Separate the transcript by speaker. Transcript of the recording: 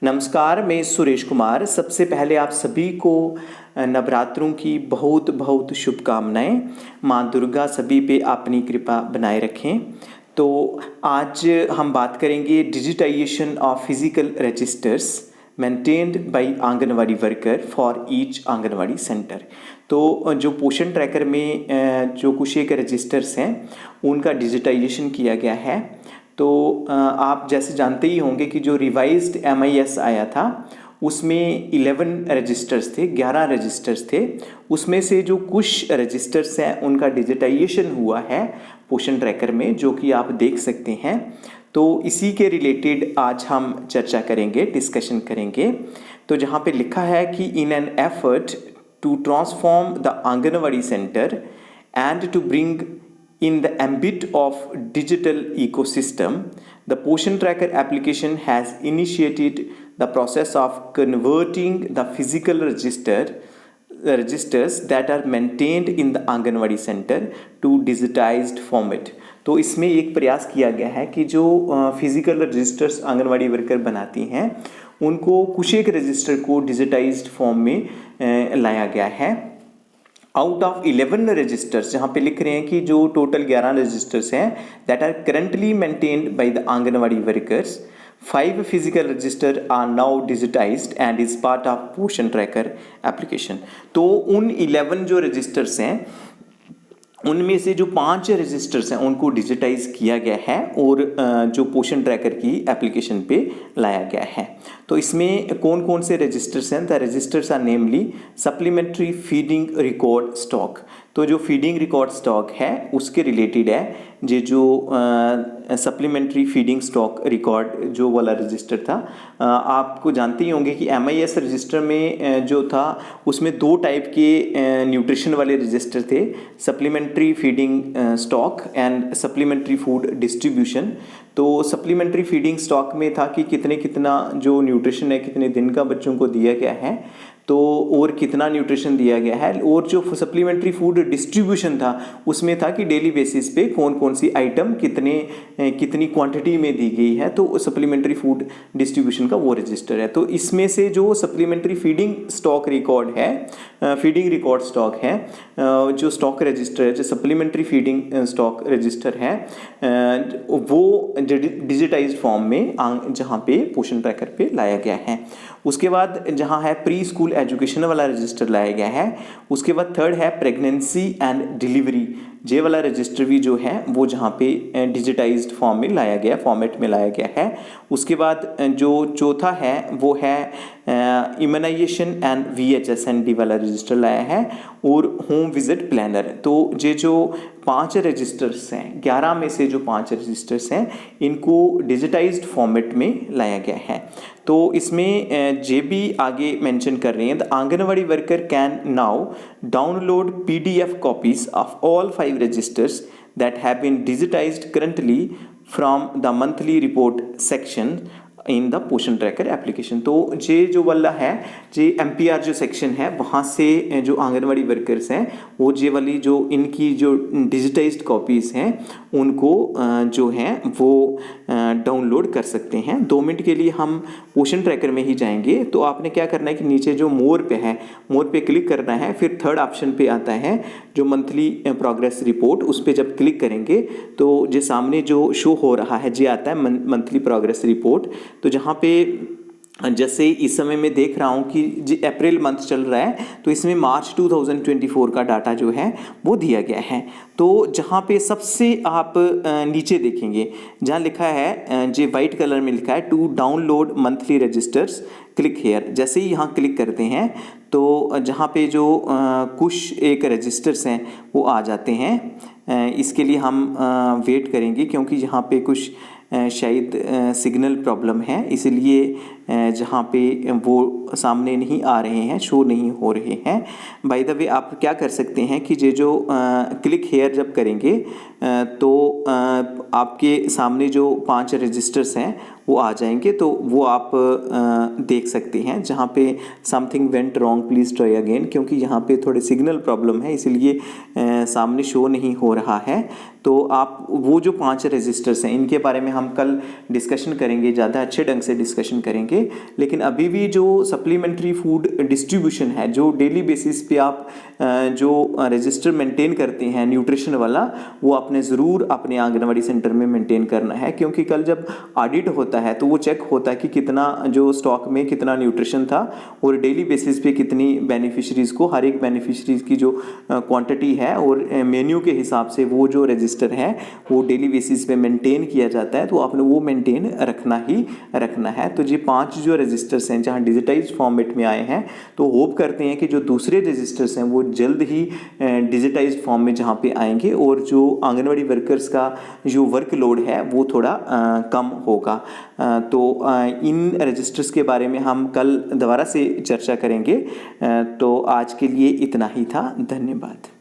Speaker 1: नमस्कार, मैं सुरेश कुमार। सबसे पहले आप सभी को नवरात्रों की बहुत बहुत शुभकामनाएं। माँ दुर्गा सभी पे अपनी कृपा बनाए रखें। तो आज हम बात करेंगे digitization of physical registers maintained by Anganwadi worker for each Anganwadi centre. तो जो पोषण ट्रैकर में जो कुछ एक रजिस्टर्स हैं उनका डिजिटाइजेशन किया गया है। तो आप जैसे जानते ही होंगे कि जो रिवाइज्ड MIS आया था उसमें 11 रजिस्टर्स थे, 11 रजिस्टर्स थे। उसमें से जो कुछ रजिस्टर्स हैं उनका डिजिटाइजेशन हुआ है पोषण ट्रैकर में, जो कि आप देख सकते हैं। तो इसी के रिलेटेड आज हम चर्चा करेंगे, डिस्कशन करेंगे। तो जहाँ पे लिखा है कि in an effort to transform the Anganwadi centre and to bring in the ambit of digital ecosystem, the Poshan Tracker application has initiated the process of converting the physical registers that are maintained in the Anganwadi center to digitized format। तो इसमें एक प्रयास किया गया है कि जो physical registers anganwadi worker बनाती हैं उनको कुछ एक रजिस्टर को डिजिटाइज्ड फॉर्म में लाया गया है। आउट ऑफ 11 रजिस्टर्स, जहाँ पे लिख रहे हैं कि जो टोटल 11 रजिस्टर्स हैं that are currently maintained by the Anganwadi workers, 5 physical register are now digitized and is part of Poshan tracker application. तो उन 11 जो रजिस्टर्स हैं उनमें से जो 5 रजिस्टर्स हैं उनको डिजिटाइज किया गया है और जो पोषण ट्रैकर की एप्लीकेशन पे लाया गया है। तो इसमें कौन कौन से रजिस्टर्स हैं? The registers are namely supplementary feeding record stock. तो जो फीडिंग रिकॉर्ड स्टॉक है उसके रिलेटेड है ये जो सप्लीमेंट्री फीडिंग स्टॉक रिकॉर्ड जो वाला रजिस्टर था। आपको जानते ही होंगे कि MIS रजिस्टर में जो था उसमें 2 टाइप के न्यूट्रिशन वाले रजिस्टर थे, supplementary feeding stock and supplementary food distribution. तो सप्लीमेंट्री फीडिंग स्टॉक में था कि कितना जो न्यूट्रिशन है कितने दिन का बच्चों को दिया गया है, तो और कितना न्यूट्रिशन दिया गया है। और जो सप्लीमेंट्री फूड डिस्ट्रीब्यूशन था उसमें था कि डेली बेसिस पे कौन कौन सी आइटम कितनी क्वांटिटी में दी गई है। तो सप्लीमेंट्री फूड डिस्ट्रीब्यूशन का वो रजिस्टर है। तो इसमें से जो सप्लीमेंट्री फीडिंग स्टॉक रिकॉर्ड है, फीडिंग रिकॉर्ड स्टॉक है, जो स्टॉक रजिस्टर है, जो सप्लीमेंट्री फीडिंग स्टॉक रजिस्टर है, वो डिजिटाइज्ड फॉर्म में जहाँ पे पोषण ट्रैकर पे लाया गया है। उसके बाद जहाँ है प्री स्कूल एजुकेशन वाला रजिस्टर लाया गया है। उसके बाद थर्ड है प्रेगनेंसी एंड डिलीवरी, ये वाला रजिस्टर भी जो है वो जहाँ पे डिजिटाइज्ड फॉर्म में लाया गया, फॉर्मेट में लाया गया है। उसके बाद जो चौथा है वो है इम्यूनाइजेशन एंड VHSND वाला रजिस्टर लाया है और होम विजिट प्लानर। तो ये जो 5 रजिस्टर्स हैं, 11 में से जो 5 रजिस्टर्स हैं इनको डिजिटाइज्ड फॉर्मेट में लाया गया है। तो इसमें जे भी आगे मेंशन कर रहे हैं, the anganwadi worker can now download PDF copies of all 5 registers that have been digitized currently from the monthly report section in the पोषण ट्रैकर एप्लीकेशन। तो ये जो वाला है, ये MPR जो सेक्शन है वहाँ से जो आंगनवाड़ी वर्कर्स हैं वो ये वाली जो इनकी जो डिजिटाइज्ड कॉपीज़ हैं उनको जो हैं वो डाउनलोड कर सकते हैं। 2 मिनट के लिए हम पोषण ट्रैकर में ही जाएंगे। तो आपने क्या करना है कि नीचे जो मोर पे है, मोर पे क्लिक करना है, फिर थर्ड ऑप्शन पे आता है जो मंथली प्रोग्रेस रिपोर्ट, उस पर जब क्लिक करेंगे तो जो सामने जो शो हो रहा है ये आता है मंथली प्रोग्रेस रिपोर्ट। तो जहाँ पे जैसे इस समय मैं देख रहा हूँ कि जो अप्रैल मंथ चल रहा है तो इसमें मार्च 2024 का डाटा जो है वो दिया गया है। तो जहाँ पे सबसे आप नीचे देखेंगे जहाँ लिखा है, जो वाइट कलर में लिखा है to download monthly registers, click here. जैसे ही यहाँ क्लिक करते हैं तो जहाँ पे जो कुछ एक रजिस्टर्स हैं वो आ जाते हैं। इसके लिए हम वेट करेंगे क्योंकि यहाँ पे कुछ शायद सिग्नल प्रॉब्लम है, इसलिए जहाँ पे वो सामने नहीं आ रहे हैं, शो नहीं हो रहे हैं। बाय द वे आप क्या कर सकते हैं कि ये जो क्लिक हेयर जब करेंगे तो आपके सामने जो 5 रजिस्टर्स हैं वो आ जाएंगे, तो वो आप देख सकते हैं। जहाँ पे something went wrong please try again, क्योंकि यहाँ पे थोड़े सिग्नल प्रॉब्लम है, इसलिए सामने शो नहीं हो रहा है। तो आप वो जो 5 रजिस्टर्स हैं इनके बारे में हम कल डिस्कशन करेंगे, ज़्यादा अच्छे ढंग से डिस्कशन करेंगे। लेकिन अभी भी जो सप्लीमेंट्री फूड डिस्ट्रीब्यूशन है, जो डेली बेसिस पे आप जो रजिस्टर मेंटेन करते हैं न्यूट्रिशन वाला, वो आपने ज़रूर अपने आंगनवाड़ी सेंटर में मेंटेन करना है। क्योंकि कल जब ऑडिट होता है तो वो चेक होता है कि कितना जो स्टॉक में कितना न्यूट्रिशन था और डेली बेसिस पे कितनी बेनिफिशरीज़ को, हर एक बेनिफिशरीज़ की जो क्वांटिटी है और मेन्यू के हिसाब से वो जो रजिस्टर है वो डेली बेसिस पे मेंटेन किया जाता है। तो आपने वो मेंटेन रखना ही रखना है। तो ये 5 जो रजिस्टर्स हैं जहाँ डिजिटाइज फॉर्मेट में आए हैं, तो होप करते हैं कि जो दूसरे रजिस्टर्स हैं वो जल्द ही डिजिटाइज फॉर्म में जहाँ पे आएंगे और जो आंगनवाड़ी वर्कर्स का जो वर्कलोड है वो थोड़ा कम होगा। तो इन रजिस्टर्स के बारे में हम कल दोबारा से चर्चा करेंगे। तो आज के लिए इतना ही था। धन्यवाद।